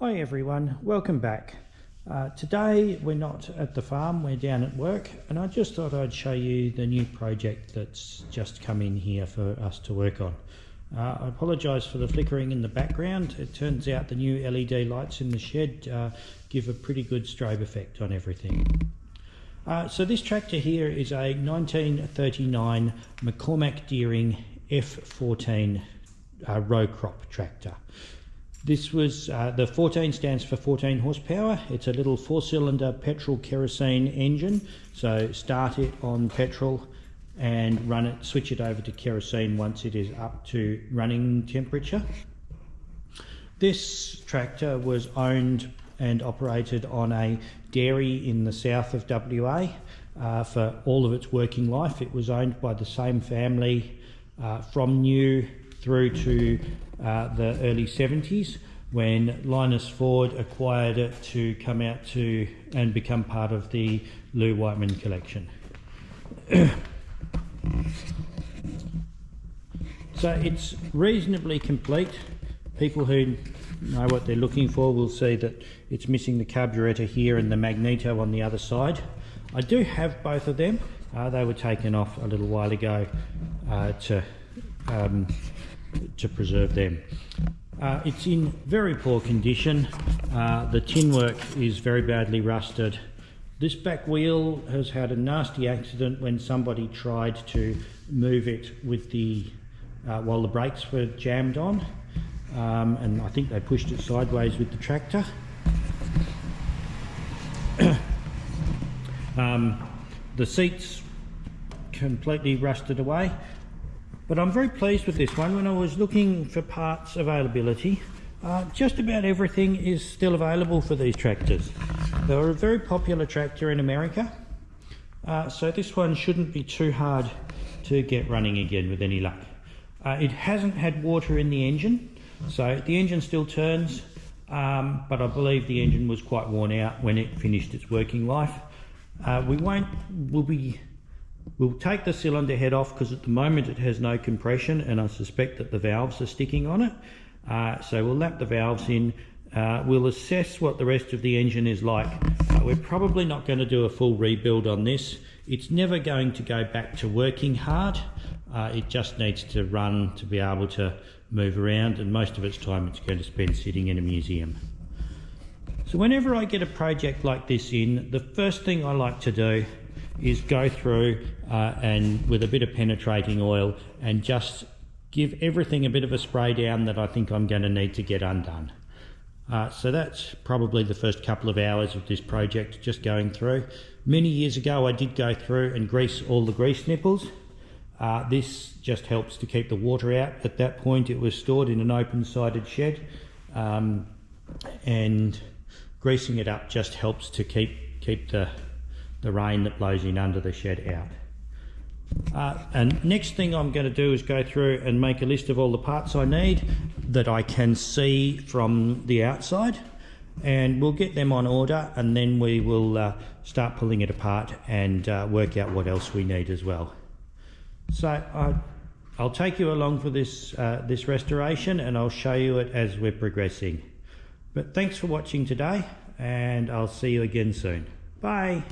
Hi everyone, welcome back. Today we're not at the farm, we're down at work, and I just thought I'd show you the new project that's just come in here for us to work on. I apologise for the flickering in the background. It turns out the new LED lights in the shed give a pretty good strobe effect on everything. So this tractor here is a 1939 McCormick Deering F14 row crop tractor. This was, the 14 stands for 14 horsepower. It's a little 4-cylinder petrol kerosene engine. So start it on petrol and run it, switch it over to kerosene once it is up to running temperature. This tractor was owned and operated on a dairy in the south of WA for all of its working life. It was owned by the same family from new through to the early 70s, when Linus Ford acquired it to come out to and become part of the Lou Whiteman collection. So it's reasonably complete. People who know what they're looking for will see that it's missing the carburetor here and the magneto on the other side. I do have both of them. They were taken off a little while ago to preserve them. It's in very poor condition. The tin work is very badly rusted. This back wheel has had a nasty accident when somebody tried to move it with the while the brakes were jammed on, and I think they pushed it sideways with the tractor. The seats completely rusted away. But I'm very pleased with this one. When I was looking for parts availability, just about everything is still available for these tractors. They're a very popular tractor in America, so this one shouldn't be too hard to get running again with any luck. It hasn't had water in the engine, so the engine still turns, but I believe the engine was quite worn out when it finished its working life. We'll take the cylinder head off because at the moment it has no compression, and I suspect that the valves are sticking on it. So we'll lap the valves in. We'll assess what the rest of the engine is like. We're probably not going to do a full rebuild on this. It's never going to go back to working hard. It just needs to run to be able to move around, and most of its time it's going to spend sitting in a museum. So whenever I get a project like this in, the first thing I like to do is go through and with a bit of penetrating oil and just give everything a bit of a spray down that I think I'm going to need to get undone. So that's probably the first couple of hours of this project, just going through. Many years ago I did go through and grease all the grease nipples. This just helps to keep the water out. At that point it was stored in an open-sided shed, and greasing it up just helps to keep the rain that blows in under the shed out. And next thing I'm going to do is go through and make a list of all the parts I need that I can see from the outside, and we'll get them on order, and then we will start pulling it apart and work out what else we need as well. So I'll take you along for this restoration, and I'll show you it as we're progressing. But thanks for watching today, and I'll see you again soon. Bye.